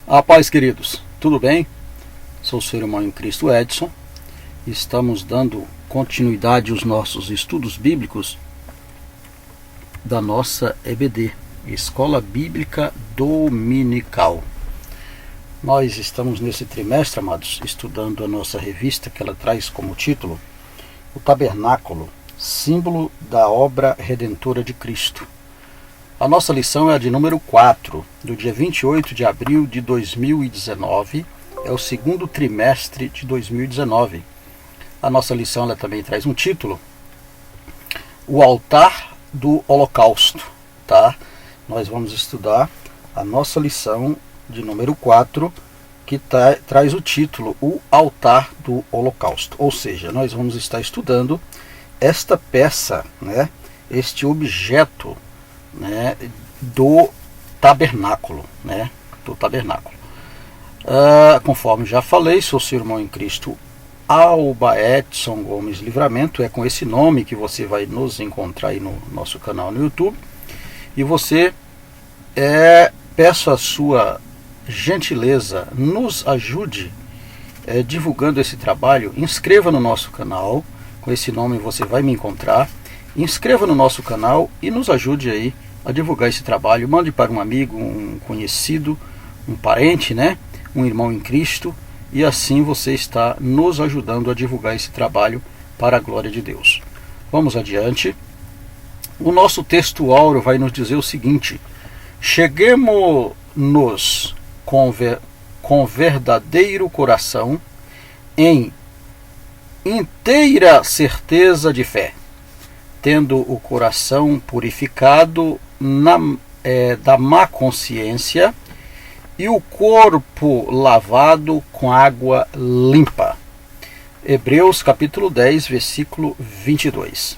A paz, queridos, tudo bem? Sou o seu irmão em Cristo Edson. Estamos dando continuidade aos nossos estudos bíblicos da nossa EBD, Escola Bíblica Dominical. Nós estamos nesse trimestre, amados, estudando a nossa revista, que ela traz como título O Tabernáculo, símbolo da obra redentora de Cristo. A nossa lição é a de número 4, do dia 28 de abril de 2019, é o segundo trimestre de 2019. A nossa lição ela também traz um título, O Altar do Holocausto. Tá? Nós vamos estudar a nossa lição de número 4, que traz o título, O Altar do Holocausto. Ou seja, nós vamos estar estudando esta peça, né, este objeto, né, do tabernáculo, né, do tabernáculo. Conforme já falei, sou seu irmão em Cristo, Alba Edson Gomes Livramento. É com esse nome que você vai nos encontrar aí no nosso canal no YouTube. E você, peço a sua gentileza, nos ajude divulgando esse trabalho. Inscreva no nosso canal, com esse nome você vai me encontrar. Inscreva no nosso canal e nos ajude aí a divulgar esse trabalho. Mande para um amigo, um conhecido, um parente, né? Um irmão em Cristo, e assim você está nos ajudando a divulgar esse trabalho para a glória de Deus. Vamos adiante. O nosso texto áureo vai nos dizer o seguinte: cheguemo-nos com verdadeiro coração em inteira certeza de fé, tendo o coração purificado da má consciência e o corpo lavado com água limpa. Hebreus capítulo 10, versículo 22.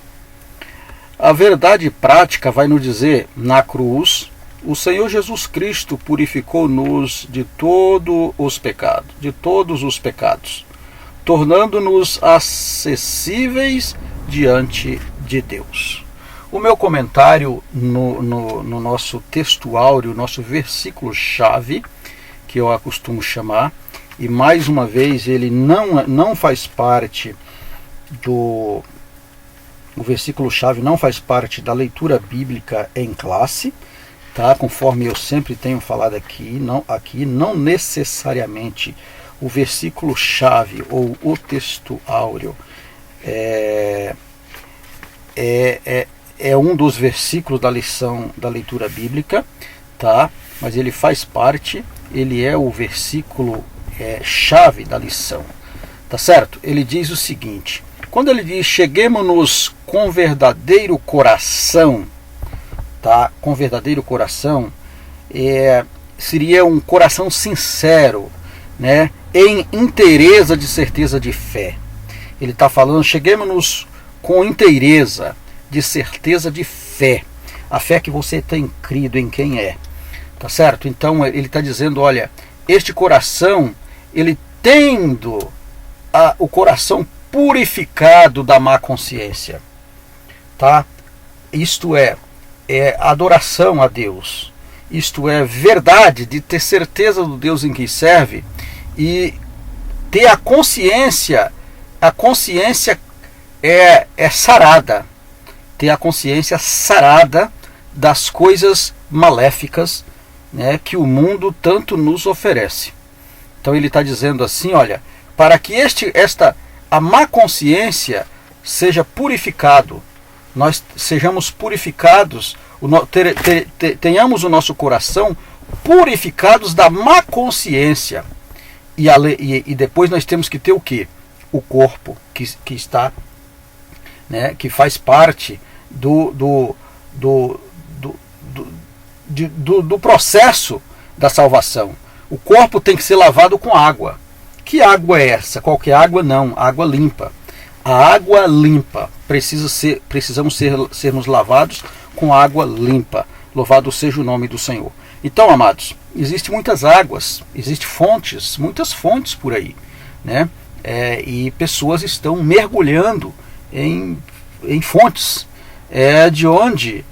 A verdade prática vai nos dizer: na cruz, o Senhor Jesus Cristo purificou-nos de todos os pecados, tornando-nos acessíveis diante de Deus. O meu comentário no nosso texto áureo, nosso versículo-chave, que eu costumo chamar, e mais uma vez ele não faz parte o versículo-chave não faz parte da leitura bíblica em classe, tá? Conforme eu sempre tenho falado aqui, não necessariamente o versículo-chave ou o texto áureo é um dos versículos da lição da leitura bíblica, tá? Mas ele faz parte, ele é o versículo chave da lição, tá certo? Ele diz o seguinte: quando ele diz cheguemo-nos com verdadeiro coração, tá? Com verdadeiro coração, seria um coração sincero, né? Em inteireza de certeza de fé. Ele está falando, cheguemo-nos com inteireza de certeza de fé, a fé que você tem crido em quem é, tá certo? Então ele está dizendo, olha, este coração, ele tendo o coração purificado da má consciência, tá? Isto é adoração a Deus, isto é verdade, de ter certeza do Deus em que serve e ter a consciência é sarada, ter a consciência sarada das coisas maléficas, né, que o mundo tanto nos oferece. Então ele está dizendo assim, olha, para que a má consciência seja purificado, nós sejamos purificados, tenhamos o nosso coração purificados da má consciência, e depois nós temos que ter o quê? O corpo que está, né, que faz parte do processo da salvação. O corpo tem que ser lavado com água. Que água é essa? Qualquer água? Não, água limpa. A água limpa, precisamos sermos lavados com água limpa. Louvado seja o nome do Senhor. Então, amados, existem muitas águas, existem muitas fontes por aí, né? E pessoas estão mergulhando em fontes de onde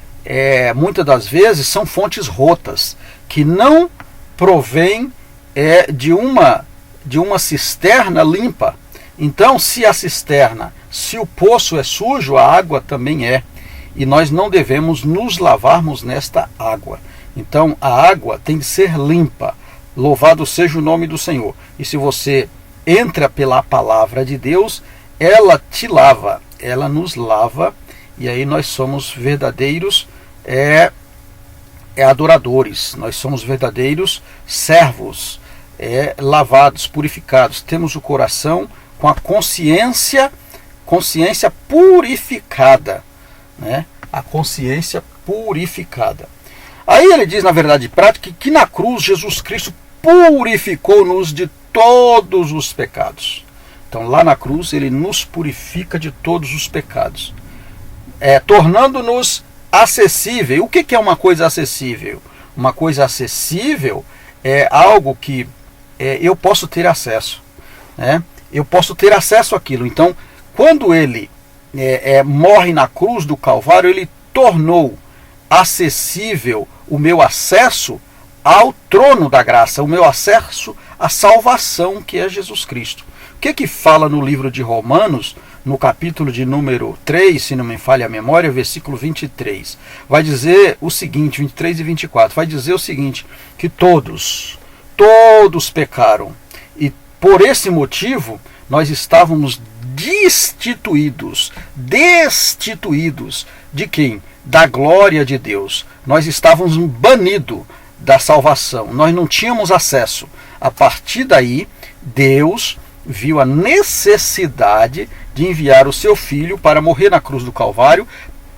muitas das vezes são fontes rotas, que não provém de uma cisterna limpa. Então, se a cisterna, se o poço é sujo, a água também é. E nós não devemos nos lavarmos nesta água. Então, a água tem de ser limpa. Louvado seja o nome do Senhor. E se você entra pela palavra de Deus, ela te lava, ela nos lava, e aí nós somos verdadeiros adoradores, nós somos verdadeiros servos, lavados, purificados. Temos o coração com a consciência purificada, né? A consciência purificada. Aí ele diz, na verdade prática, que na cruz Jesus Cristo purificou-nos de todos os pecados. Então lá na cruz ele nos purifica de todos os pecados, tornando-nos acessível. O que é uma coisa acessível? Uma coisa acessível é algo que eu posso ter acesso, né? Eu posso ter acesso àquilo. Então, quando ele morre na cruz do Calvário, ele tornou acessível o meu acesso ao trono da graça, o meu acesso à salvação, que é Jesus Cristo. O que fala no livro de Romanos, no capítulo de número 3, se não me falha a memória, versículo 23. Vai dizer o seguinte, 23 e 24, vai dizer o seguinte, que todos pecaram, e por esse motivo nós estávamos destituídos de quem? Da glória de Deus. Nós estávamos banidos da salvação, nós não tínhamos acesso. A partir daí, Deus viu a necessidade de enviar o seu Filho para morrer na cruz do Calvário,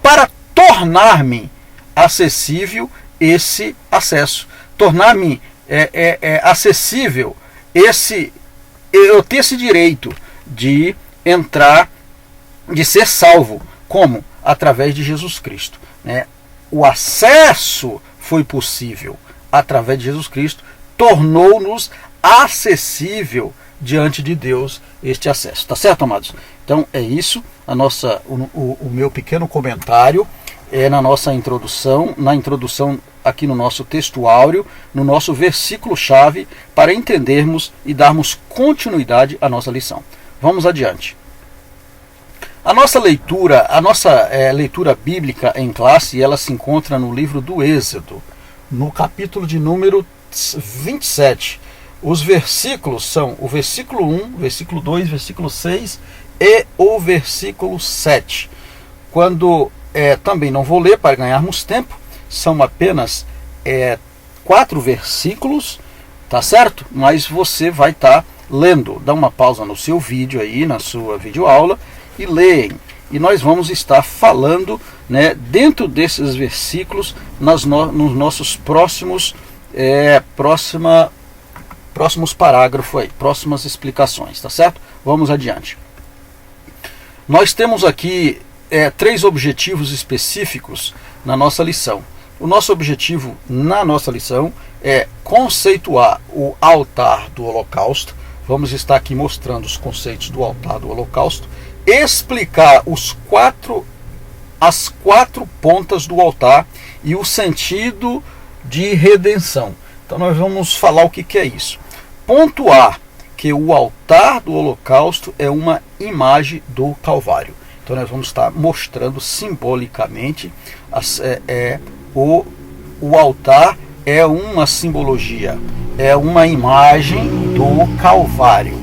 para tornar-me acessível esse acesso, tornar-me acessível eu ter esse direito de entrar, de ser salvo. Como? Através de Jesus Cristo, né? O acesso foi possível através de Jesus Cristo, tornou-nos acessível diante de Deus este acesso. Tá certo, amados? Então é isso, o meu pequeno comentário na nossa introdução, aqui no nosso texto áureo, no nosso versículo-chave, para entendermos e darmos continuidade à nossa lição. Vamos adiante. A nossa leitura bíblica em classe, ela se encontra no livro do Êxodo, no capítulo de número 27. Os versículos são o versículo 1, versículo 2, versículo 6 e o versículo 7. Quando também não vou ler para ganharmos tempo, são apenas 4 versículos, tá certo? Mas você vai estar lendo. Dá uma pausa no seu vídeo aí, na sua videoaula, e leem. E nós vamos estar falando, né, dentro desses versículos nos nossos próximos parágrafos aí, próximas explicações, tá certo? Vamos adiante. Nós temos aqui 3 objetivos específicos na nossa lição. O nosso objetivo na nossa lição é conceituar o altar do holocausto. Vamos estar aqui mostrando os conceitos do altar do holocausto, explicar as 4 pontas do altar e o sentido de redenção. Então nós vamos falar o que é isso. Ponto A, que o altar do holocausto é uma imagem do Calvário. Então nós vamos estar mostrando simbolicamente o altar é uma simbologia, é uma imagem do Calvário.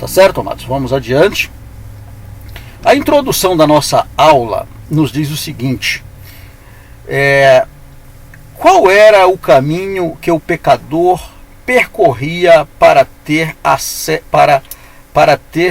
Tá certo, amados? Vamos adiante. A introdução da nossa aula nos diz o seguinte: qual era o caminho que o pecador percorria para ter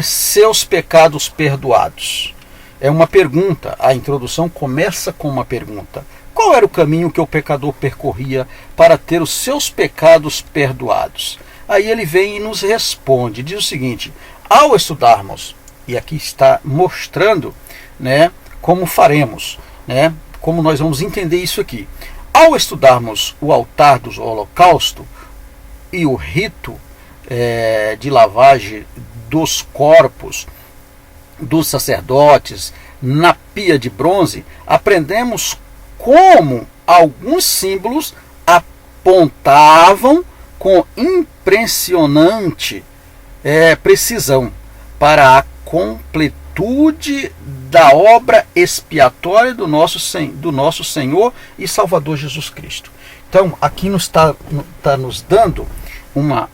seus pecados perdoados? É uma pergunta. A introdução começa com uma pergunta. Qual era o caminho que o pecador percorria para ter os seus pecados perdoados? Aí ele vem e nos responde, diz o seguinte: ao estudarmos, e aqui está mostrando, né, como faremos, né, como nós vamos entender isso aqui. Ao estudarmos o altar do holocausto e o rito de lavagem dos corpos dos sacerdotes na pia de bronze, aprendemos como alguns símbolos apontavam com impressionante precisão para a completude da obra expiatória do nosso Senhor e Salvador Jesus Cristo. Então, aqui está nos dando uma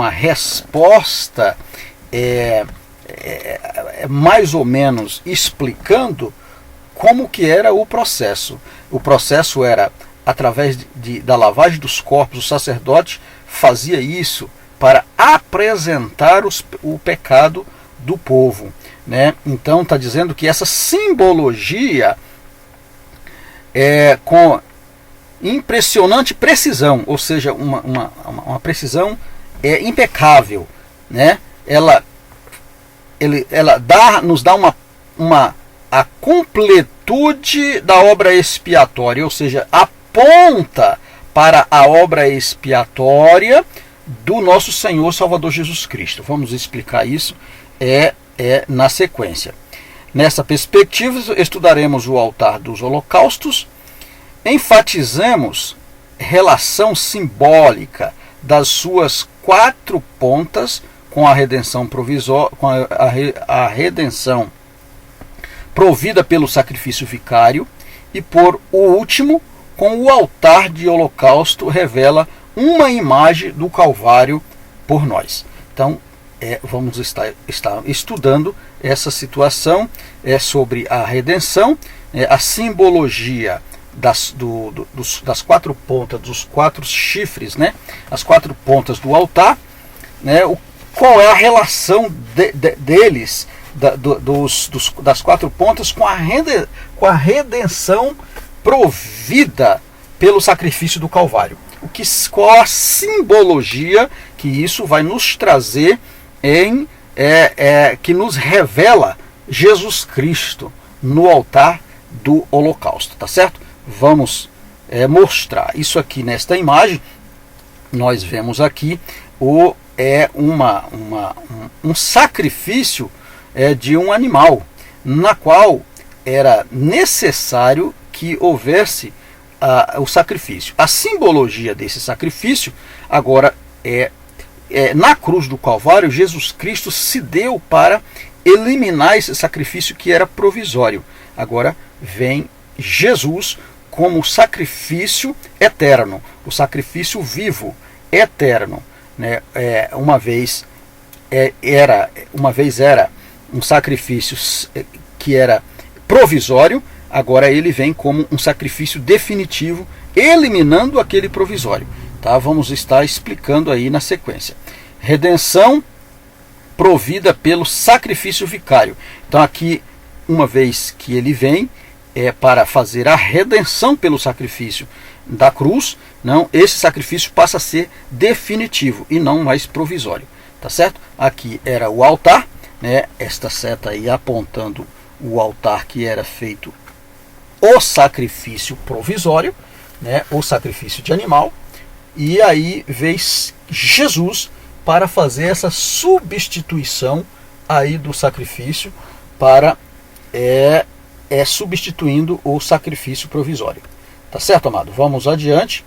resposta mais ou menos explicando como que era o processo. O processo era através da lavagem dos corpos. O sacerdote fazia isso para apresentar o pecado do povo, né? Então está dizendo que essa simbologia com impressionante precisão, ou seja, uma precisão impecável, né? Ela nos dá a completude da obra expiatória, ou seja, aponta para a obra expiatória do nosso Senhor Salvador Jesus Cristo. Vamos explicar isso na sequência. Nessa perspectiva, estudaremos o altar dos holocaustos, enfatizamos relação simbólica das suas 4 pontas com a redenção provisória, com a redenção provida pelo sacrifício vicário, e por último, com o altar de holocausto, revela uma imagem do Calvário por nós. Então, vamos estar estudando essa situação sobre a redenção, a simbologia das 4 pontas, dos 4 chifres, né? As 4 pontas do altar, né? Qual é a relação deles, das 4 pontas, com a redenção provida pelo sacrifício do Calvário. Qual a simbologia que isso vai nos trazer, que nos revela Jesus Cristo no altar do holocausto, tá certo? Vamos mostrar isso aqui nesta imagem. Nós vemos aqui um sacrifício de um animal, na qual era necessário que houvesse o sacrifício. A simbologia desse sacrifício agora na cruz do Calvário. Jesus Cristo se deu para eliminar esse sacrifício que era provisório. Agora vem Jesus como sacrifício eterno, o sacrifício vivo, eterno, né? Uma vez era um sacrifício que era provisório, agora ele vem como um sacrifício definitivo, eliminando aquele provisório. Tá? Vamos estar explicando aí na sequência. Redenção provida pelo sacrifício vicário. Então aqui, uma vez que ele vem para fazer a redenção pelo sacrifício da cruz, não, esse sacrifício passa a ser definitivo e não mais provisório. Tá certo? Aqui era o altar, né? Esta seta aí apontando o altar que era feito o sacrifício provisório, né? O sacrifício de animal. E aí veio Jesus para fazer essa substituição aí do sacrifício, para substituindo o sacrifício provisório. Tá certo, amado? Vamos adiante.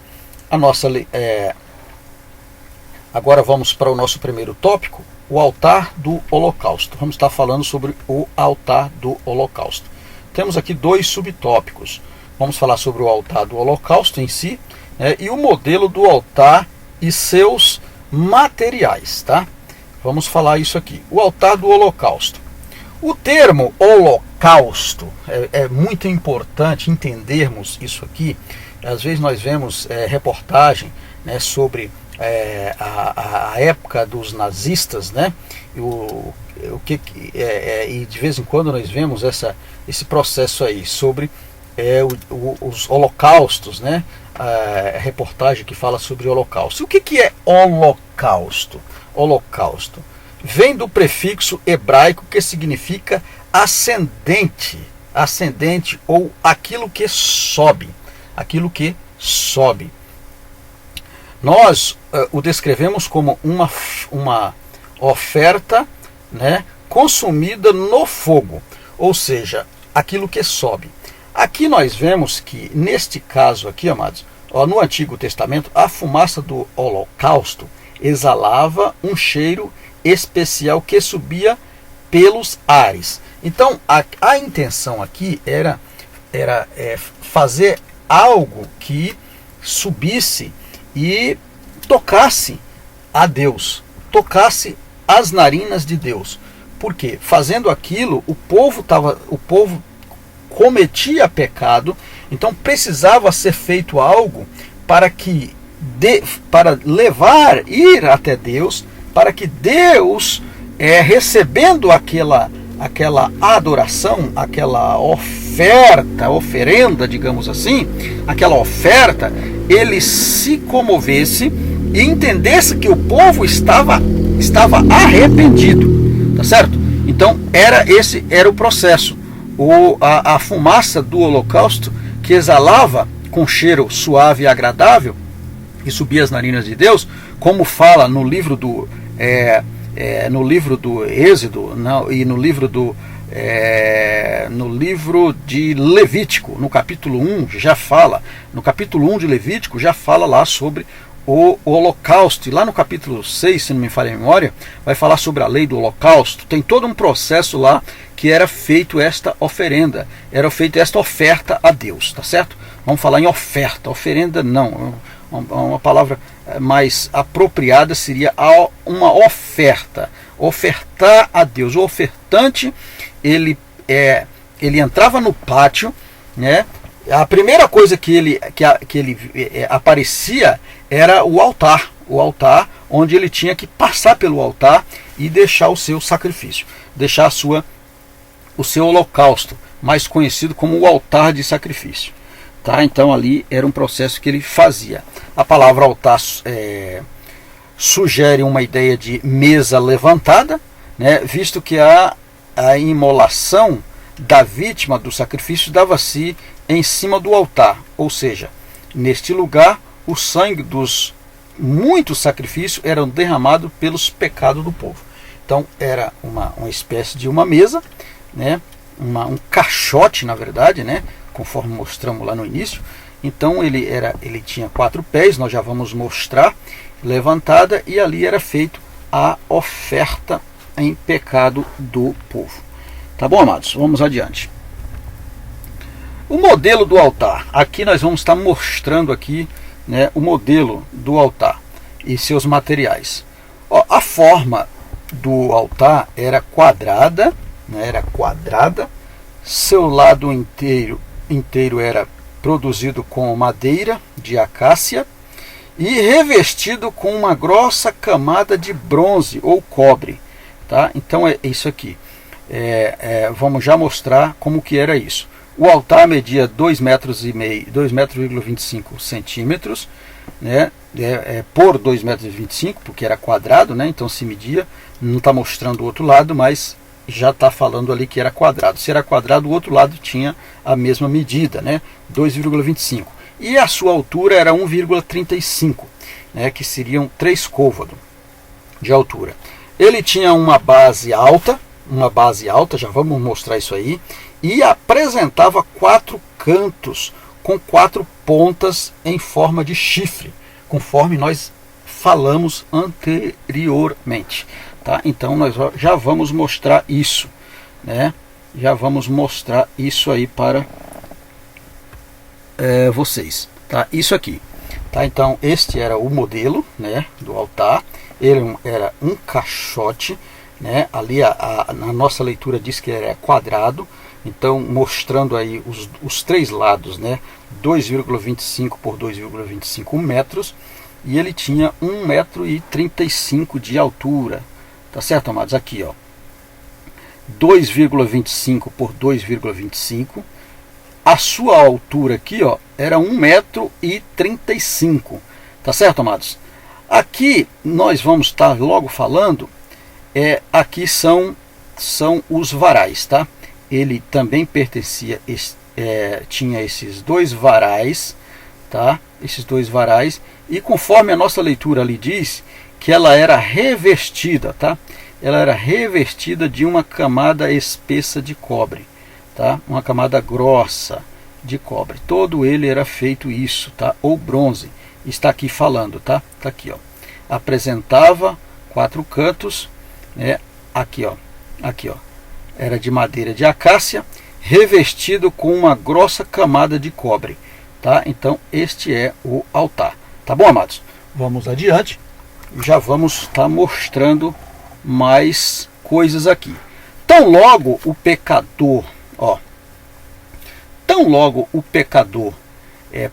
Agora vamos para o nosso primeiro tópico, o altar do holocausto. Vamos estar falando sobre o altar do holocausto. Temos aqui 2 subtópicos. Vamos falar sobre o altar do holocausto em si, né, e o modelo do altar e seus materiais. Tá? Vamos falar isso aqui. O altar do holocausto. O termo holocausto é muito importante entendermos isso aqui. Às vezes nós vemos reportagem, né, sobre a época dos nazistas, né? E de vez em quando nós vemos esse processo aí sobre os holocaustos, né? A reportagem que fala sobre o holocausto. O que é holocausto? Holocausto vem do prefixo hebraico que significa ascendente, ou aquilo que sobe, Nós o descrevemos como uma oferta, né, consumida no fogo, ou seja, aquilo que sobe. Aqui nós vemos que, neste caso aqui, amados, no Antigo Testamento, a fumaça do holocausto exalava um cheiro especial que subia pelos ares. Então a intenção aqui era fazer algo que subisse e tocasse a Deus, tocasse as narinas de Deus. Porque fazendo aquilo, o povo cometia pecado, então precisava ser feito algo para ir até Deus, para que Deus, recebendo aquela adoração, aquela oferenda, digamos assim, aquela oferta, ele se comovesse e entendesse que o povo estava arrependido, tá certo? Então esse era o processo. A fumaça do holocausto, que exalava com cheiro suave e agradável e subia as narinas de Deus, como fala no livro do Êxodo, e no livro de Levítico, no capítulo 1 já fala, no capítulo 1 de Levítico já fala lá sobre o holocausto, e lá no capítulo 6, se não me falha a memória, vai falar sobre a lei do holocausto. Tem todo um processo lá que era feito esta oferenda, era feita esta oferta a Deus, tá certo? Vamos falar em oferta, oferenda não, uma palavra mais apropriada seria uma oferta, ofertar a Deus. O ofertante, ele entrava no pátio, né? A primeira coisa que ele aparecia era o altar onde ele tinha que passar pelo altar e deixar o seu sacrifício, deixar o seu holocausto, mais conhecido como o altar de sacrifício. Tá? Então ali era um processo que ele fazia. A palavra altar sugere uma ideia de mesa levantada, né? Visto que a imolação da vítima do sacrifício dava-se em cima do altar, ou seja, neste lugar o sangue dos muitos sacrifícios eram derramados pelos pecados do povo. Então era uma espécie de uma mesa, né? Um caixote, na verdade, né? Conforme mostramos lá no início. Então ele tinha 4 pés, nós já vamos mostrar, levantada, e ali era feito a oferta em pecado do povo. Tá bom, amados? Vamos adiante. O modelo do altar. Aqui nós vamos estar mostrando aqui, né, o modelo do altar e seus materiais. A forma do altar era quadrada, né, seu lado inteiro era produzido com madeira de acácia e revestido com uma grossa camada de bronze ou cobre. Tá? Então é isso aqui. Vamos já mostrar como que era isso. O altar media 2,25 centímetros, né, por 2,25 m, porque era quadrado, né, então se media. Não está mostrando o outro lado, mas já está falando ali que era quadrado. Se era quadrado, o outro lado tinha a mesma medida, né, 2,25. E a sua altura era 1,35, né, que seriam 3 côvados de altura. Ele tinha uma base alta, já vamos mostrar isso aí, e apresentava 4 cantos com 4 pontas em forma de chifre, conforme nós falamos anteriormente. Tá? Então nós já vamos mostrar isso, né? Já vamos mostrar isso aí para vocês. Tá? Isso aqui. Tá? Então este era o modelo, né, do altar. Ele era um caixote, né? Ali na nossa leitura diz que era quadrado. Então mostrando aí os 3 lados, né? 2,25 por 2,25 metros. E ele tinha 1,35 m de altura. Tá certo, amados? Aqui, ó, 2,25 por 2,25. A sua altura aqui, ó, era 1,35 m. Tá certo, amados? Aqui nós vamos estar logo falando. Aqui são os varais, tá? Ele também pertencia, tinha esses 2 varais, tá? Esses 2 varais. E conforme a nossa leitura ali diz, que ela era revestida, tá? Ela era revestida de uma camada espessa de cobre, tá? Uma camada grossa de cobre. Todo ele era feito isso, tá? Ou bronze. Está aqui falando, tá? Tá aqui, ó. apresentava 4 cantos, né? Aqui ó, era de madeira de acácia, revestido com uma grossa camada de cobre, tá? Então este é o altar, tá bom, amados? Vamos adiante, já vamos estar mostrando mais coisas aqui. Tão logo o pecador,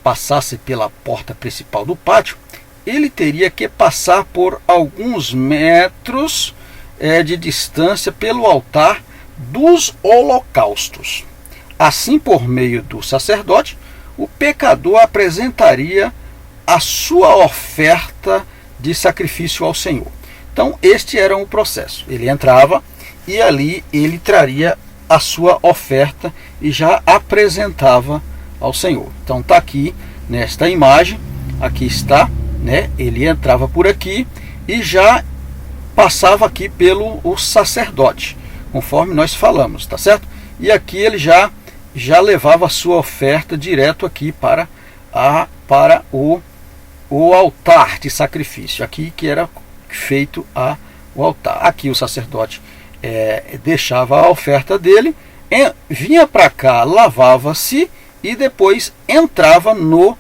passasse pela porta principal do pátio, ele teria que passar por alguns metros de distância pelo altar dos holocaustos. Assim, por meio do sacerdote, o pecador apresentaria a sua oferta de sacrifício ao Senhor. Então, este era o processo. Ele entrava e ali ele traria a sua oferta e já apresentava ao Senhor. Então, está aqui nesta imagem, aqui está, né? Ele entrava por aqui e já passava aqui pelo sacerdote, conforme nós falamos, tá certo? E aqui ele já levava a sua oferta direto aqui para o altar de sacrifício, aqui que era feito o altar. Aqui o sacerdote deixava a oferta dele, vinha para cá, lavava-se e depois entrava no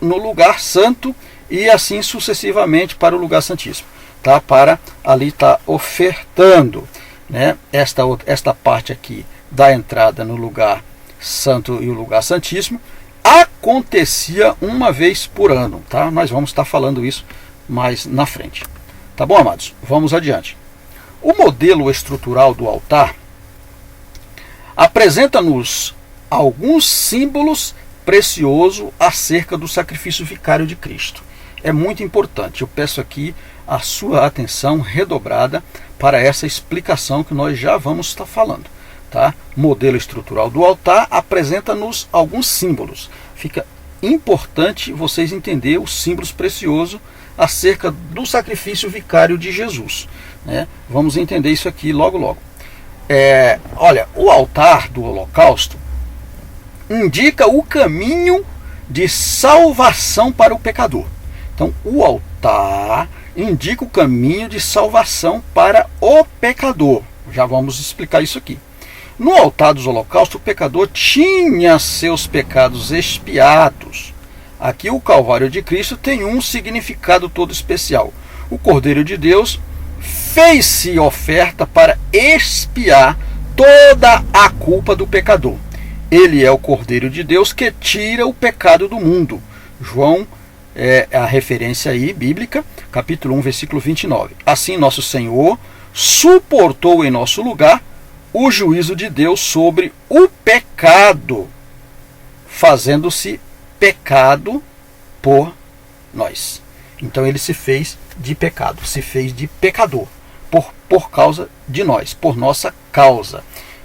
lugar santo e assim sucessivamente para o lugar santíssimo, tá? Para ali estar ofertando, né? Esta parte aqui da entrada no lugar santo e o lugar santíssimo acontecia uma vez por ano, tá? Nós vamos estar falando isso mais na frente, tá bom, amados? Vamos adiante. O modelo estrutural do altar apresenta-nos alguns símbolos preciosos acerca do sacrifício vicário de Cristo. É muito importante, eu peço aqui a sua atenção redobrada para essa explicação que nós já vamos estar falando, tá? Modelo estrutural do altar apresenta-nos alguns símbolos. Fica importante vocês entenderem os símbolos preciosos acerca do sacrifício vicário de Jesus, né? Vamos entender isso aqui logo. Olha, o altar do holocausto indica o caminho de salvação para o pecador. Então, o altar indica o caminho de salvação para o pecador. Já vamos explicar isso aqui. No altar dos holocaustos, o pecador tinha seus pecados expiados. Aqui o Calvário de Cristo tem um significado todo especial. O Cordeiro de Deus fez-se oferta para expiar toda a culpa do pecador. Ele é o Cordeiro de Deus que tira o pecado do mundo. João é a referência aí bíblica, capítulo 1, versículo 29. Assim, nosso Senhor suportou em nosso lugar o juízo de Deus sobre o pecado, fazendo-se pecado por nós. Então ele se fez de pecado, se fez de pecador, por causa de nós, por nossa causa.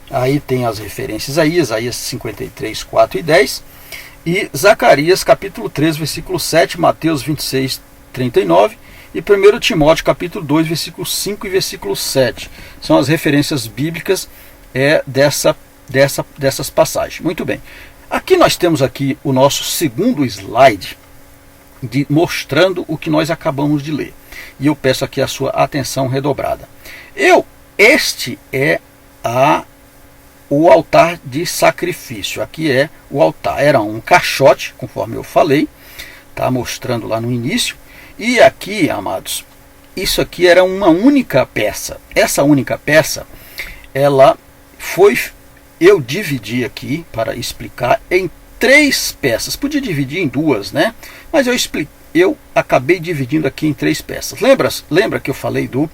Aí tem as referências aí, Isaías 53, 4 e 10, e Zacarias capítulo 3, versículo 7, Mateus 26, 39, e 1 Timóteo capítulo 2, versículo 5 e versículo 7. São as referências bíblicas dessas passagens. Muito bem. Aqui nós temos aqui o nosso segundo slide mostrando o que nós acabamos de ler. E eu peço aqui a sua atenção redobrada. Este é o altar de sacrifício. Aqui é o altar. Era um caixote, conforme eu falei, tá mostrando lá no início. E aqui, amados, isso aqui era uma única peça. Essa única peça, eu dividi aqui para explicar em 3 peças. Podia dividir em 2, né? Mas eu acabei dividindo aqui em 3 peças. Lembra que eu falei do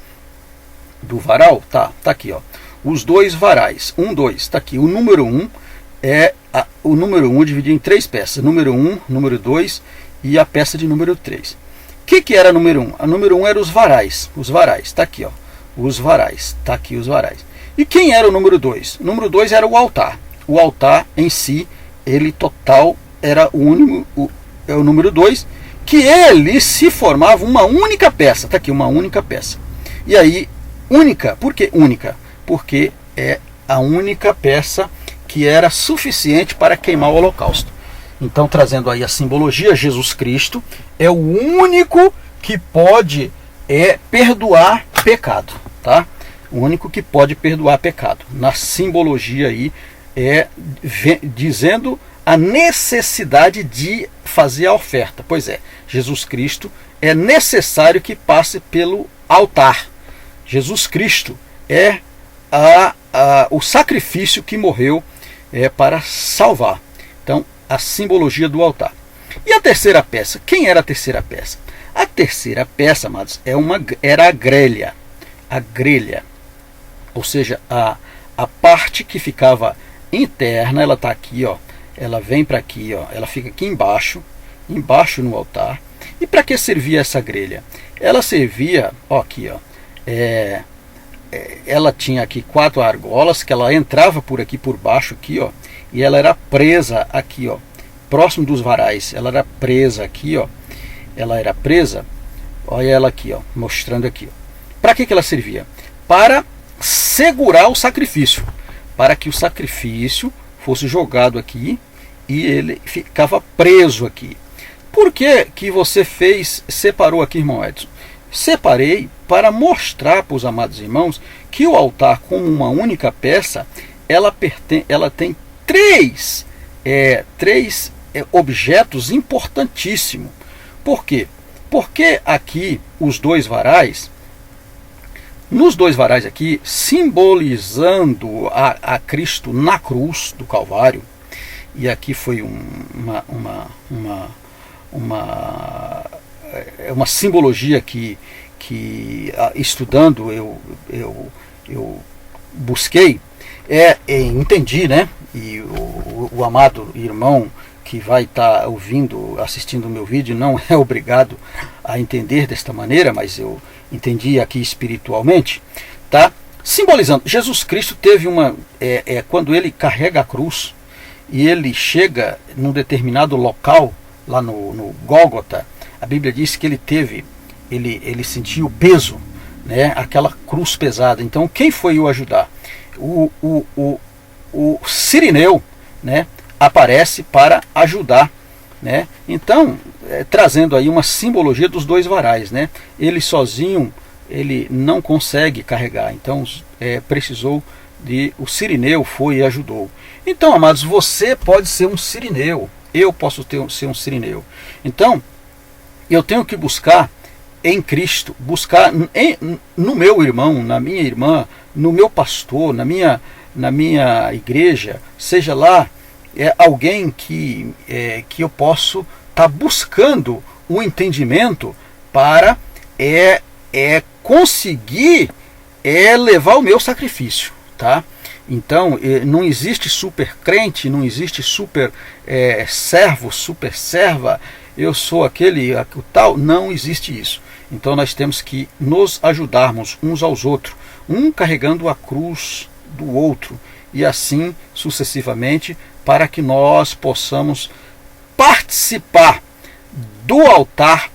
varal? Tá aqui, ó. Os 2 varais. 1, 2. Tá aqui. O número 1 o número 1 dividido em 3 peças. Número 1, número 2 e a peça de número 3. O que era número 1? A número 1 era os varais. Os varais. Tá aqui, ó. Os varais. Tá aqui os varais. E quem era o número 2? O número 2 era o altar. O altar em si, ele total era o número 2, que ele se formava uma única peça. Está aqui, uma única peça. E aí, única, por que única? Porque é a única peça que era suficiente para queimar o holocausto. Então, trazendo aí a simbologia, Jesus Cristo é o único que pode perdoar pecado, tá? O único que pode perdoar pecado. Na simbologia aí, dizendo a necessidade de fazer a oferta. Pois é, Jesus Cristo é necessário que passe pelo altar. Jesus Cristo é o sacrifício que morreu para salvar. Então, a simbologia do altar. E a terceira peça? Quem era a terceira peça? A terceira peça, amados, era a grelha. A grelha. Ou seja, a parte que ficava interna, ela está aqui, ó. Ela vem para aqui, ó. Ela fica aqui embaixo no altar. E para que servia essa grelha? Ela servia, ó, aqui, ó. Ela tinha aqui 4 argolas que ela entrava por aqui por baixo aqui, ó, e ela era presa aqui, ó, próximo dos varais. Ela era presa aqui, ó. Ela era presa. Olha ela aqui, ó, mostrando aqui, ó. Para que ela servia? Para segurar o sacrifício, para que o sacrifício fosse jogado aqui e ele ficava preso aqui. Por que você separou aqui, irmão Edson? Separei para mostrar para os amados irmãos que o altar, como uma única peça, ela tem três objetos importantíssimos. Por quê? Porque aqui os 2 varais, nos 2 varais aqui, simbolizando a Cristo na cruz do Calvário, e aqui foi uma simbologia que estudando eu busquei, entendi, né? E o amado irmão que vai estar assistindo o meu vídeo, não é obrigado a entender desta maneira, mas eu entendi aqui espiritualmente, tá? Simbolizando, Jesus Cristo teve quando ele carrega a cruz e ele chega num determinado local, lá no Gólgota, a Bíblia diz que ele sentiu o peso, né? Aquela cruz pesada. Então quem foi o ajudar? O Cirineu, né? Aparece para ajudar, né? Então, trazendo aí uma simbologia dos 2 varais, né? Ele sozinho, ele não consegue carregar, então precisou o Cirineu foi e ajudou. Então, amados, você pode ser um Cirineu, eu posso ser um Cirineu. Então, eu tenho que buscar em Cristo, buscar no meu irmão, na minha irmã, no meu pastor, na minha igreja, seja lá, alguém que eu posso estar buscando um entendimento para conseguir levar o meu sacrifício, tá? Então, não existe super crente, não existe super servo, super serva, eu sou aquele tal, não existe isso. Então nós temos que nos ajudarmos uns aos outros, um carregando a cruz do outro, e assim sucessivamente, para que nós possamos participar do altar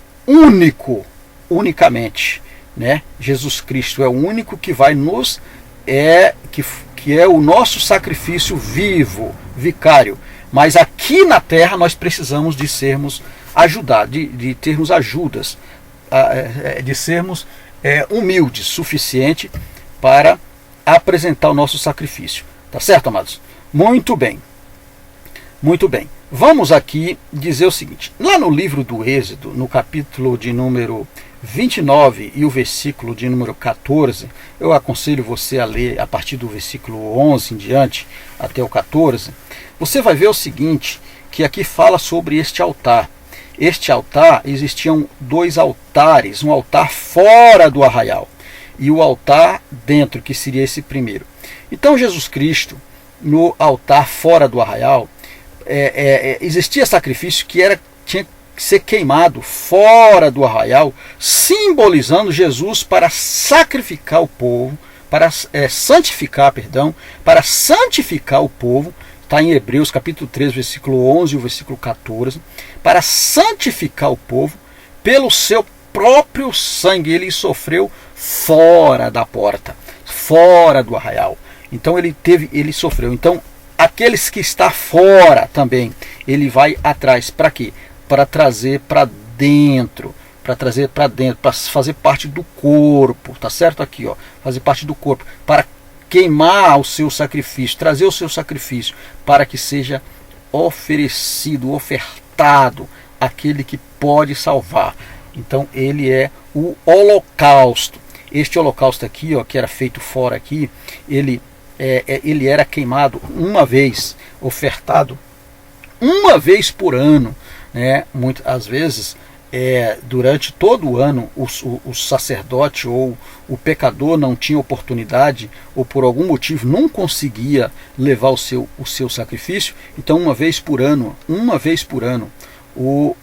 unicamente, né? Jesus Cristo é o único que vai que é o nosso sacrifício vivo, vicário. Mas aqui na terra nós precisamos de sermos ajudados, de termos ajudas, de sermos humildes, suficiente para apresentar o nosso sacrifício. Tá certo, amados? Muito bem. Muito bem. Vamos aqui dizer o seguinte. Lá no livro do Êxodo, no capítulo de número 29 e o versículo de número 14, eu aconselho você a ler a partir do versículo 11 em diante até o 14. Você vai ver o seguinte, que aqui fala sobre este altar. Este altar, existiam 2 altares, um altar fora do arraial e o altar dentro, que seria esse primeiro. Então Jesus Cristo, no altar fora do arraial, existia sacrifício que tinha que ser queimado fora do arraial, simbolizando Jesus para sacrificar o povo, para santificar o povo. Está em Hebreus capítulo 3, versículo 11 e o versículo 14, para santificar o povo pelo seu próprio sangue. Ele sofreu fora da porta, fora do arraial. Então ele sofreu. Então aqueles que estão fora também, ele vai atrás. Para quê? Para trazer para dentro para trazer para dentro, para fazer parte do corpo, tá certo? Aqui, ó, fazer parte do corpo, para queimar o seu sacrifício, trazer o seu sacrifício, para que seja oferecido, ofertado aquele que pode salvar. Então ele é o holocausto. Este holocausto aqui, ó, que era feito fora aqui, ele era queimado uma vez, ofertado uma vez por ano, né? Muitas vezes, durante todo o ano, o sacerdote ou o pecador não tinha oportunidade, ou por algum motivo não conseguia levar o seu sacrifício. Então uma vez por ano, o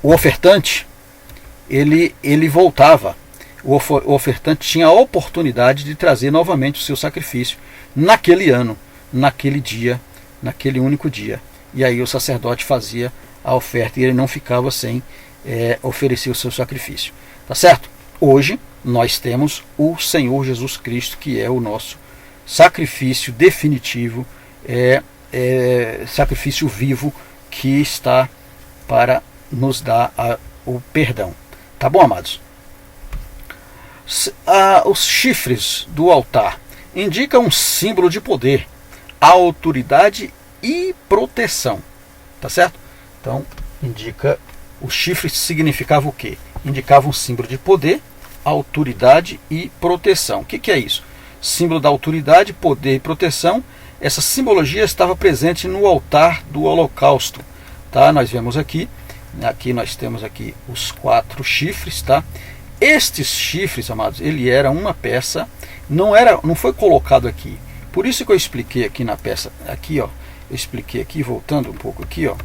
ofertante, ele voltava. O ofertante tinha a oportunidade de trazer novamente o seu sacrifício naquele ano, naquele dia, naquele único dia. E aí o sacerdote fazia a oferta e ele não ficava sem oferecer o seu sacrifício. Tá certo? Hoje nós temos o Senhor Jesus Cristo, que é o nosso sacrifício definitivo, sacrifício vivo, que está para nos dar o perdão. Tá bom, amados? Os chifres do altar indicam um símbolo de poder, autoridade e proteção. Tá certo? Então, os chifres significavam o quê? Indicavam um símbolo de poder, autoridade e proteção. O que é isso? Símbolo da autoridade, poder e proteção. Essa simbologia estava presente no altar do holocausto. Tá? Nós vemos aqui nós temos aqui os 4 chifres, tá? Estes chifres, amados, ele era uma peça, não foi colocado aqui. Por isso que eu expliquei aqui na peça, aqui, ó, eu expliquei aqui, voltando um pouco aqui, ó,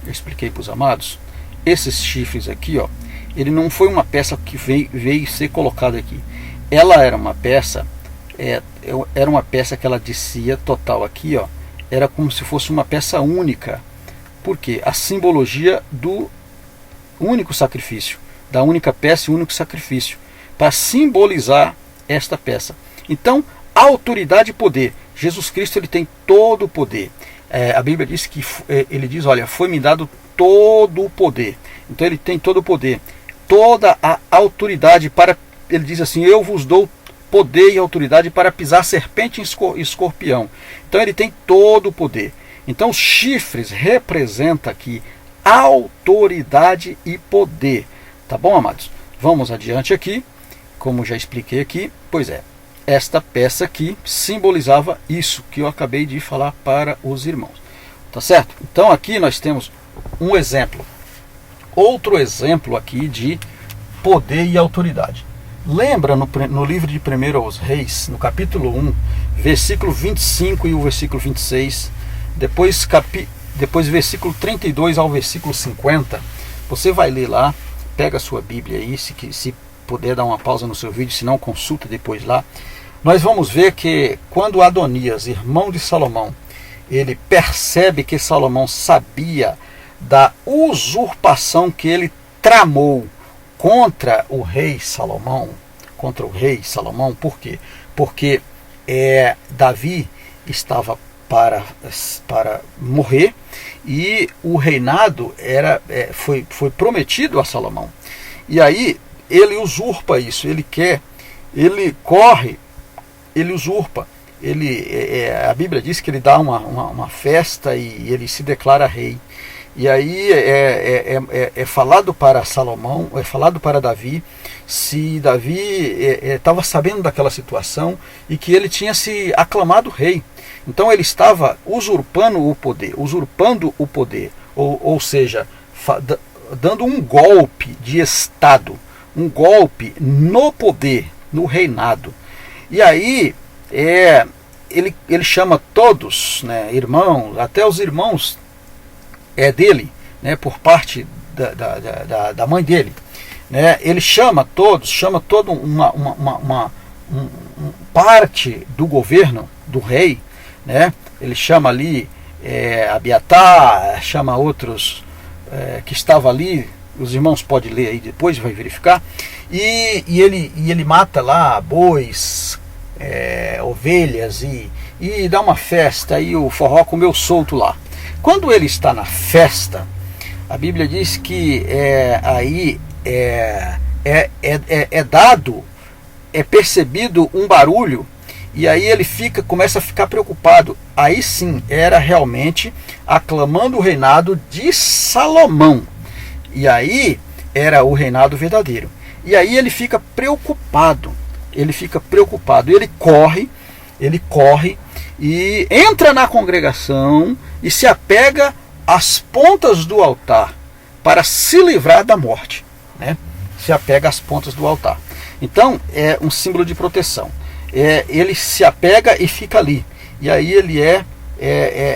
eu expliquei para os amados, esses chifres aqui, ó, ele não foi uma peça que veio ser colocada aqui. Ela era uma peça, era uma peça que ela descia total aqui, ó, era como se fosse uma peça única. Por quê? A simbologia do único sacrifício, da única peça e único sacrifício, para simbolizar esta peça. Então, autoridade e poder. Jesus Cristo, ele tem todo o poder. A Bíblia diz que ele diz, olha, foi-me dado todo o poder. Então ele tem todo o poder, toda a autoridade para, ele diz assim, eu vos dou poder e autoridade para pisar serpente e escorpião. Então ele tem todo o poder. Então os chifres representam aqui autoridade e poder. Tá bom, amados? Vamos adiante aqui, como já expliquei aqui. Pois esta peça aqui simbolizava isso que eu acabei de falar para os irmãos. Tá certo? Então aqui nós temos um exemplo. Outro exemplo aqui de poder e autoridade. Lembra no livro de 1 aos Reis, no capítulo 1, versículo 25 e o versículo 26, depois versículo 32 ao versículo 50, você vai ler lá, pega a sua Bíblia aí, se puder dar uma pausa no seu vídeo, se não consulta depois lá. Nós vamos ver que quando Adonias, irmão de Salomão, ele percebe que Salomão sabia da usurpação que ele tramou contra o rei Salomão. Por quê? Porque Davi estava para morrer e o reinado foi prometido a Salomão. E aí ele usurpa isso, ele usurpa. A Bíblia diz que ele dá uma festa e ele se declara rei. E aí é falado para Salomão, é falado para Davi, se Davi estava sabendo daquela situação e que ele tinha se aclamado rei. Então ele estava usurpando o poder, ou seja, dando um golpe de Estado, um golpe no poder, no reinado. E aí ele chama todos, né, irmãos, até os irmãos dele, né, por parte da mãe dele, né, ele chama toda uma parte do governo do rei, né, ele chama ali Abiatar, chama outros que estavam ali, os irmãos podem ler aí depois, vai verificar, e ele mata lá bois, ovelhas e dá uma festa, e o forró comeu solto lá. quando ele está na festa, a Bíblia diz que aí é dado, é percebido um barulho, e aí ele começa a ficar preocupado. Aí sim, era realmente aclamando o reinado de Salomão. E aí era o reinado verdadeiro. E aí ele fica preocupado. Ele corre e entra na congregação e se apega às pontas do altar para se livrar da morte, né? Se apega às pontas do altar. Então é um símbolo de proteção. Ele se apega e fica ali. E aí ele é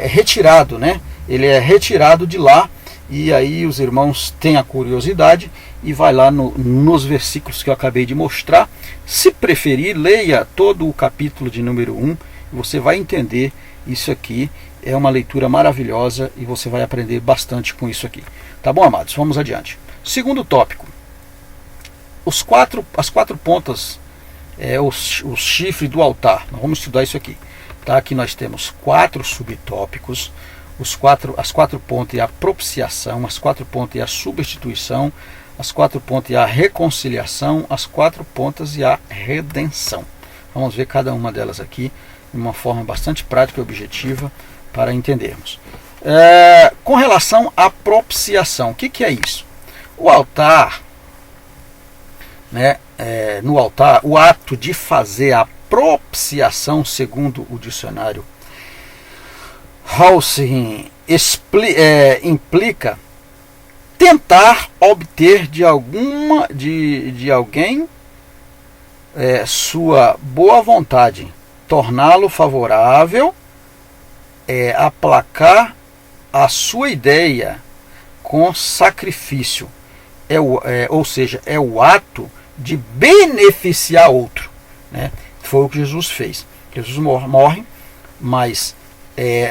retirado, né? Ele é retirado de lá. E aí os irmãos têm a curiosidade e vai lá nos versículos que eu acabei de mostrar. Se preferir, leia todo o capítulo de número 1 e você vai entender isso aqui. É uma leitura maravilhosa e você vai aprender bastante com isso aqui. Tá bom, amados? Vamos adiante. Segundo tópico. As quatro pontas, o chifre do altar. Nós vamos estudar isso aqui. Tá? Aqui nós temos 4 subtópicos. As 4 pontas é a propiciação, as 4 pontas é a substituição, as 4 pontas é a reconciliação, as 4 pontas é a redenção. Vamos ver cada uma delas aqui de uma forma bastante prática e objetiva para entendermos. Com relação à propiciação, o que é isso? O altar, né, no altar, o ato de fazer a propiciação, segundo o dicionário Haussmann, implica tentar obter de alguém sua boa vontade, torná-lo favorável, aplacar a sua ideia com sacrifício, ou seja, é o ato de beneficiar outro, né? Foi o que Jesus fez. Jesus morre, mas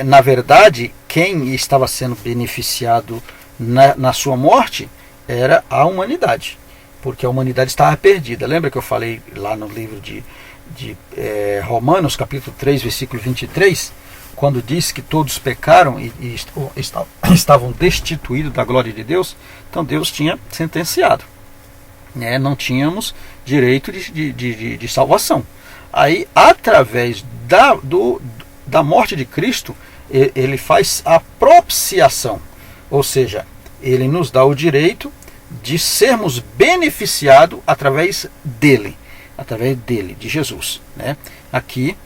na verdade quem estava sendo beneficiado na sua morte era a humanidade, porque a humanidade estava perdida. Lembra que eu falei lá no livro de Romanos, capítulo 3, versículo 23, quando diz que todos pecaram e estavam destituídos da glória de Deus? Então Deus tinha sentenciado, né? Não tínhamos direito de salvação. Aí, através da morte de Cristo, ele faz a propiciação, ou seja, ele nos dá o direito de sermos beneficiados através dele, de Jesus, né? Aqui,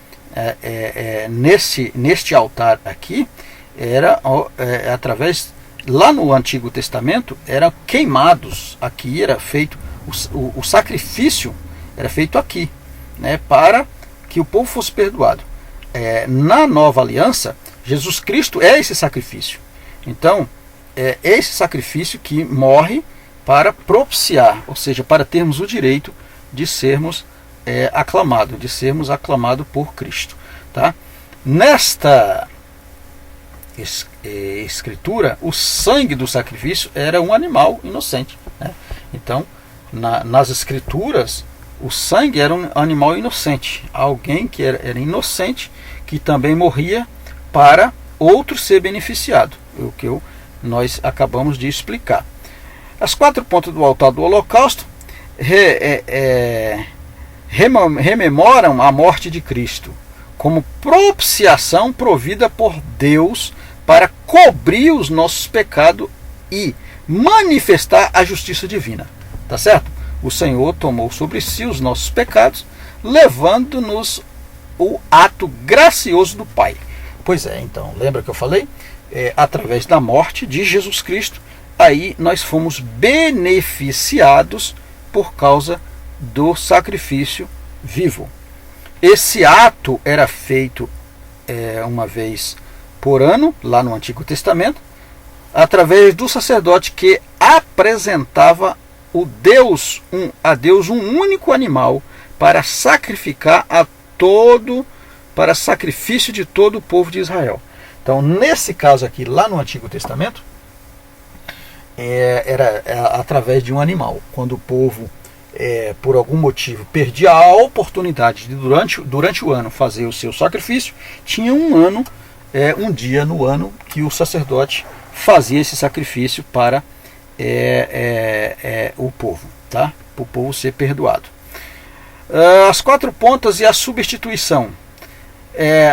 neste altar aqui, era através, lá no Antigo Testamento, eram queimados, aqui era feito, o sacrifício era feito aqui, né, para que o povo fosse perdoado. Na nova aliança, Jesus Cristo é esse sacrifício. Então, é esse sacrifício que morre para propiciar, ou seja, para termos o direito de sermos aclamados por Cristo. Tá? Nesta escritura, o sangue do sacrifício era um animal inocente, né? Então, nas escrituras, o sangue era um animal inocente, alguém que era inocente, que também morria para outro ser beneficiado, o que nós acabamos de explicar. As 4 pontas do altar do holocausto rememoram a morte de Cristo como propiciação provida por Deus para cobrir os nossos pecados e manifestar a justiça divina. Tá certo? O Senhor tomou sobre si os nossos pecados, levando-nos o ato gracioso do Pai. Pois é, então, lembra que eu falei? Através da morte de Jesus Cristo, aí nós fomos beneficiados por causa do sacrifício vivo. Esse ato era feito uma vez por ano, lá no Antigo Testamento, através do sacerdote que apresentava a Deus um único animal para sacrificar para sacrifício de todo o povo de Israel. Então, nesse caso aqui, lá no Antigo Testamento, era através de um animal. Quando o povo, por algum motivo, perdia a oportunidade de durante o ano fazer o seu sacrifício, tinha um ano um dia no ano que o sacerdote fazia esse sacrifício para o povo, tá? Para o povo ser perdoado. As 4 pontas e a substituição.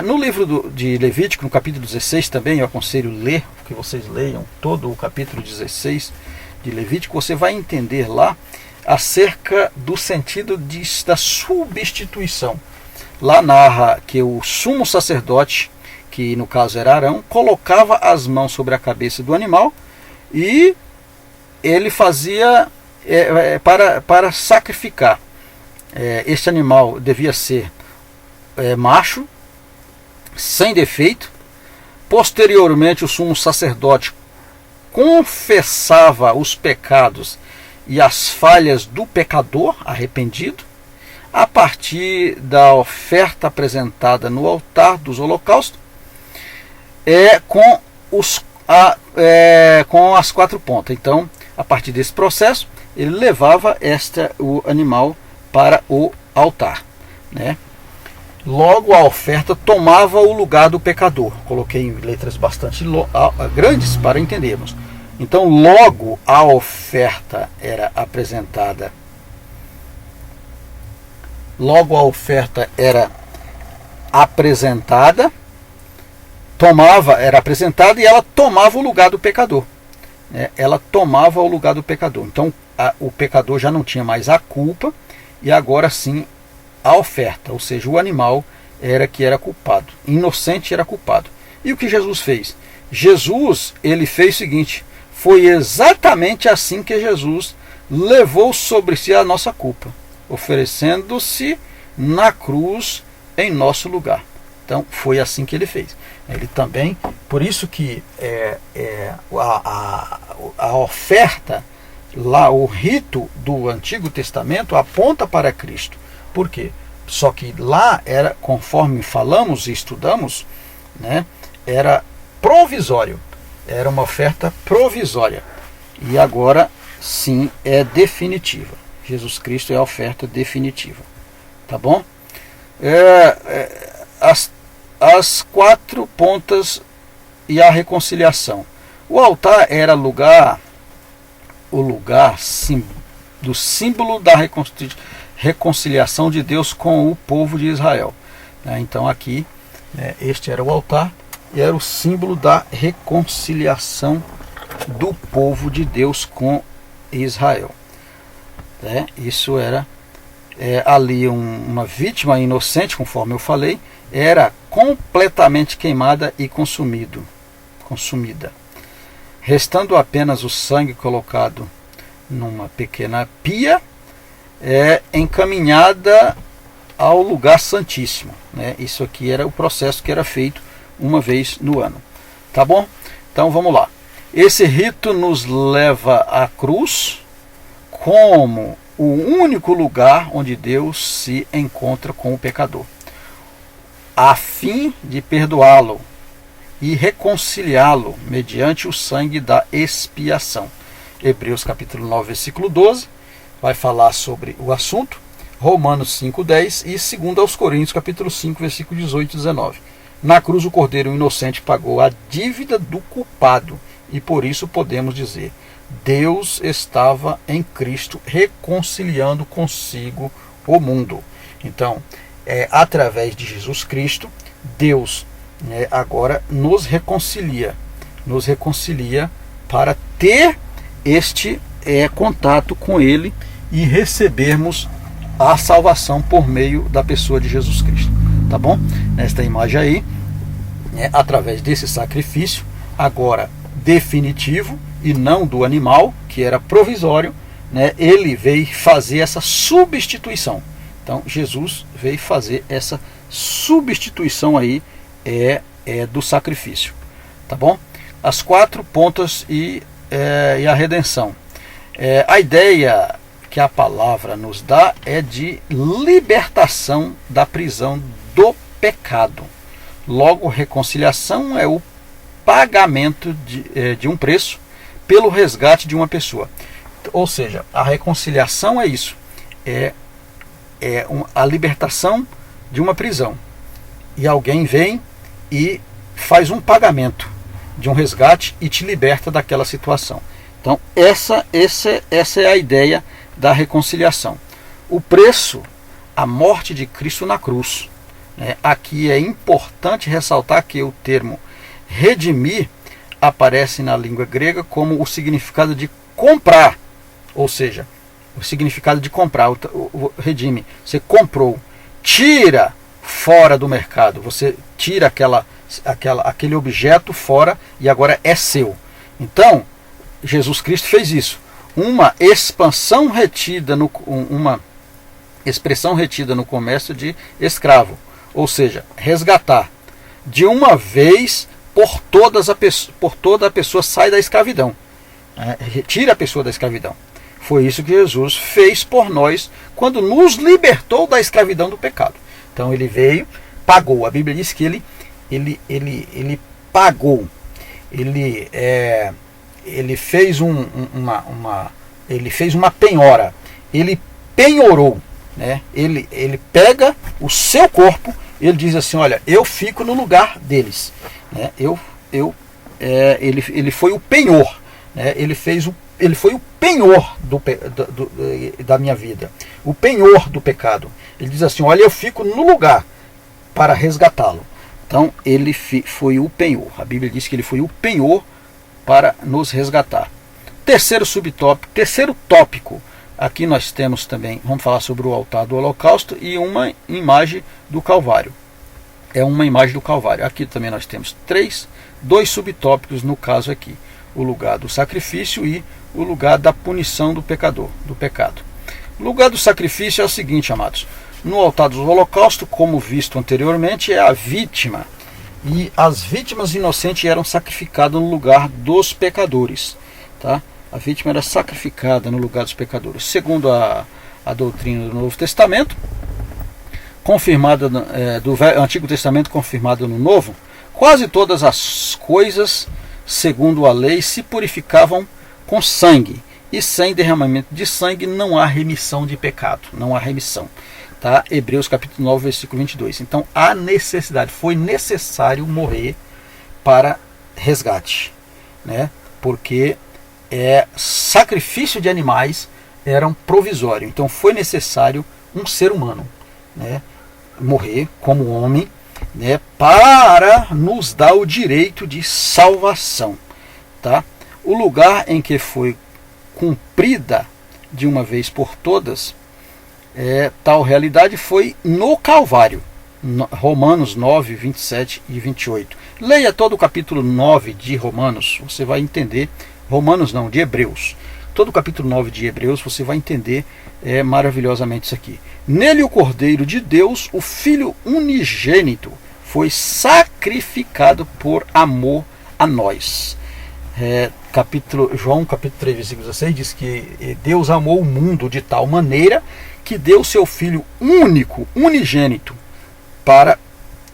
No livro de Levítico, no capítulo 16 também, eu aconselho ler, que vocês leiam todo o capítulo 16 de Levítico, você vai entender lá acerca do sentido da substituição. Lá narra que o sumo sacerdote, que no caso era Arão, colocava as mãos sobre a cabeça do animal e ele fazia para sacrificar. Este animal devia ser macho, sem defeito. Posteriormente, o sumo sacerdote confessava os pecados e as falhas do pecador arrependido a partir da oferta apresentada no altar dos holocaustos, com as 4 pontas. Então, a partir desse processo, ele levava o animal para o altar, né? Logo, a oferta tomava o lugar do pecador. Coloquei em letras bastante grandes para entendermos. Então, logo a oferta era apresentada. Era apresentada e ela tomava o lugar do pecador. Ela tomava o lugar do pecador. Então, o pecador já não tinha mais a culpa e agora sim a oferta, ou seja, o animal que era culpado, inocente era culpado. E o que Jesus fez? Jesus, ele fez o seguinte, foi exatamente assim que Jesus levou sobre si a nossa culpa, oferecendo-se na cruz em nosso lugar. Então, foi assim que ele fez. Ele também, por isso que a oferta, lá o rito do Antigo Testamento aponta para Cristo. Por quê? Só que lá era, conforme falamos e estudamos, né, era provisório. Era uma oferta provisória. E agora sim é definitiva. Jesus Cristo é a oferta definitiva. Tá bom? As 4 pontas e a reconciliação. O altar era o lugar do símbolo da reconciliação de Deus com o povo de Israel. Então aqui, este era o altar e era o símbolo da reconciliação do povo de Deus com Israel. Isso era ali uma vítima inocente, conforme eu falei, era completamente queimada e consumida, restando apenas o sangue colocado numa pequena pia, encaminhada ao lugar santíssimo, né? Isso aqui era o processo que era feito uma vez no ano. Tá bom? Então vamos lá. Esse rito nos leva à cruz como o único lugar onde Deus se encontra com o pecador, a fim de perdoá-lo e reconciliá-lo mediante o sangue da expiação. Hebreus capítulo 9, versículo 12, vai falar sobre o assunto. Romanos 5:10 e 2 aos Coríntios capítulo 5, versículo 18 e 19. Na cruz o Cordeiro inocente pagou a dívida do culpado e por isso podemos dizer: Deus estava em Cristo reconciliando consigo o mundo. Então, através de Jesus Cristo, Deus agora nos reconcilia para ter este contato com Ele e recebermos a salvação por meio da pessoa de Jesus Cristo. Tá bom? Nesta imagem aí, através desse sacrifício, agora definitivo e não do animal, que era provisório, ele veio fazer essa substituição. Então, Jesus veio fazer essa substituição aí do sacrifício. Tá bom? As 4 pontas e a redenção. A ideia que a palavra nos dá é de libertação da prisão do pecado. Logo, reconciliação é o pagamento de um preço pelo resgate de uma pessoa. Ou seja, a reconciliação é isso. A libertação de uma prisão. E alguém vem e faz um pagamento de um resgate e te liberta daquela situação. Então essa é a ideia da reconciliação. O preço, a morte de Cristo na cruz. Aqui é importante ressaltar que o termo redimir aparece na língua grega como o significado de comprar, ou seja, o significado de comprar, o redime, você comprou, tira fora do mercado, você tira aquele objeto fora e agora é seu. Então, Jesus Cristo fez isso. Uma expressão retida no comércio de escravo, ou seja, resgatar. De uma vez por toda a pessoa sai da escravidão. Retira a pessoa da escravidão. Foi isso que Jesus fez por nós quando nos libertou da escravidão do pecado. Então ele veio, pagou. A Bíblia diz que ele pagou. Ele fez uma penhora. Ele penhorou. Ele pega o seu corpo, ele diz assim, olha, eu fico no lugar deles. Ele foi o penhor. Ele foi o penhor da minha vida, o penhor do pecado. Ele diz assim, olha, eu fico no lugar para resgatá-lo. Então ele foi o penhor. A Bíblia diz que ele foi o penhor para nos resgatar. Terceiro tópico, aqui nós temos também, vamos falar sobre o altar do holocausto e uma imagem do Calvário. É uma imagem do Calvário. Aqui também nós temos dois subtópicos no caso aqui. O lugar do sacrifício e o lugar da punição do pecado. O lugar do sacrifício é o seguinte, amados. No altar do holocausto, como visto anteriormente, é a vítima. E as vítimas inocentes eram sacrificadas no lugar dos pecadores. Tá? A vítima era sacrificada no lugar dos pecadores. Segundo a doutrina do Novo Testamento, confirmada do Antigo Testamento confirmada no Novo, quase todas as coisas, segundo a lei, se purificavam com sangue. E sem derramamento de sangue não há remissão de pecado. Não há remissão. Tá? Hebreus capítulo 9, versículo 22. Então há necessidade, foi necessário morrer para resgate. Porque sacrifício de animais eram provisório. Então foi necessário um ser humano morrer como homem, para nos dar o direito de salvação. Tá? O lugar em que foi cumprida de uma vez por todas tal realidade foi no Calvário. Romanos 9, 27 e 28. Leia todo o capítulo 9 de Romanos, você vai entender. Romanos não, de Hebreus. Todo o capítulo 9 de Hebreus você vai entender maravilhosamente isso aqui. Nele o Cordeiro de Deus, o Filho unigênito, foi sacrificado por amor a nós. João capítulo 3, versículo 16 diz que Deus amou o mundo de tal maneira que deu seu Filho único, unigênito, para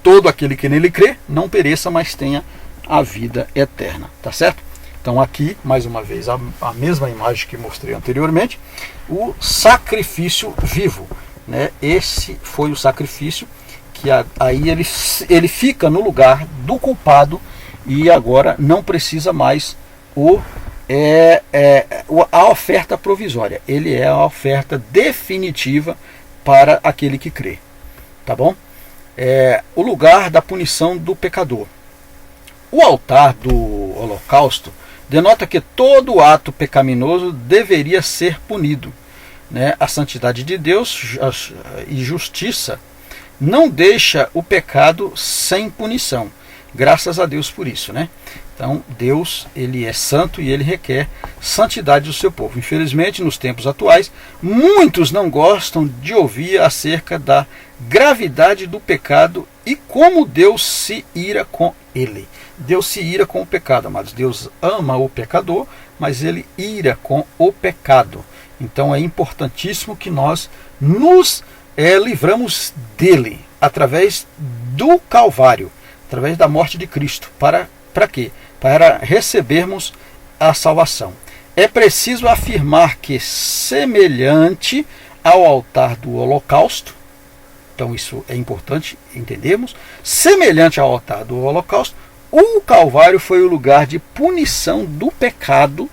todo aquele que nele crê, não pereça, mas tenha a vida eterna. Tá certo? Então aqui, mais uma vez, a mesma imagem que mostrei anteriormente, o sacrifício vivo. Esse foi o sacrifício que aí ele fica no lugar do culpado e agora não precisa mais a oferta provisória. Ele é a oferta definitiva para aquele que crê. Tá bom? O lugar da punição do pecador. O altar do holocausto denota que todo ato pecaminoso deveria ser punido. A santidade de Deus e justiça não deixa o pecado sem punição. Graças a Deus por isso. Então Deus, ele é santo e ele requer santidade do seu povo. Infelizmente, nos tempos atuais, muitos não gostam de ouvir acerca da gravidade do pecado e como Deus se ira com ele. Deus se ira com o pecado, amados. Deus ama o pecador, mas ele ira com o pecado. Então é importantíssimo que nós nos livramos dele através do Calvário, através da morte de Cristo. Para quê? Para recebermos a salvação. É preciso afirmar que, semelhante ao altar do holocausto, então isso é importante entendermos, semelhante ao altar do holocausto, o Calvário foi o lugar de punição do pecado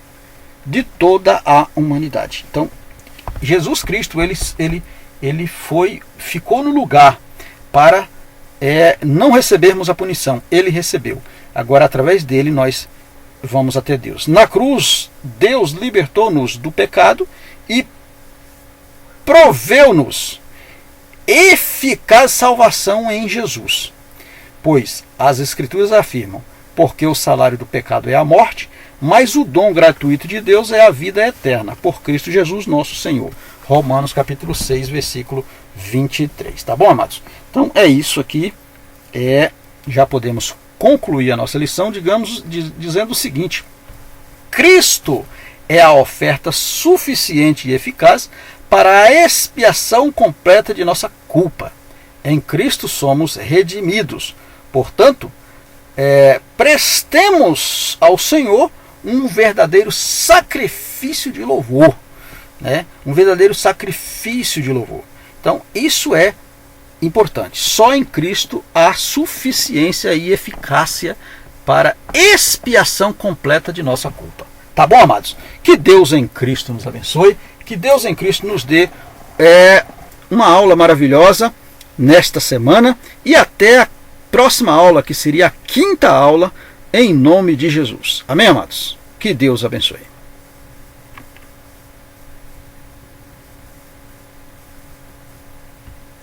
de toda a humanidade. Então, Jesus Cristo, ele ficou no lugar para não recebermos a punição. Ele recebeu. Agora, através dele, nós vamos até Deus. Na cruz, Deus libertou-nos do pecado e proveu-nos eficaz salvação em Jesus. Pois as Escrituras afirmam, porque o salário do pecado é a morte, mas o dom gratuito de Deus é a vida eterna, por Cristo Jesus nosso Senhor. Romanos capítulo 6, versículo 23. Tá bom, amados? Então é isso aqui. Já podemos concluir a nossa lição, dizendo o seguinte: Cristo é a oferta suficiente e eficaz para a expiação completa de nossa culpa. Em Cristo somos redimidos. Portanto, prestemos ao Senhor um verdadeiro sacrifício de louvor. Um verdadeiro sacrifício de louvor. Então, isso é importante. Só em Cristo há suficiência e eficácia para expiação completa de nossa culpa. Tá bom, amados? Que Deus em Cristo nos abençoe. Que Deus em Cristo nos dê uma aula maravilhosa nesta semana. E até a próxima aula, que seria a 5ª aula, em nome de Jesus. Amém, amados? Que Deus abençoe.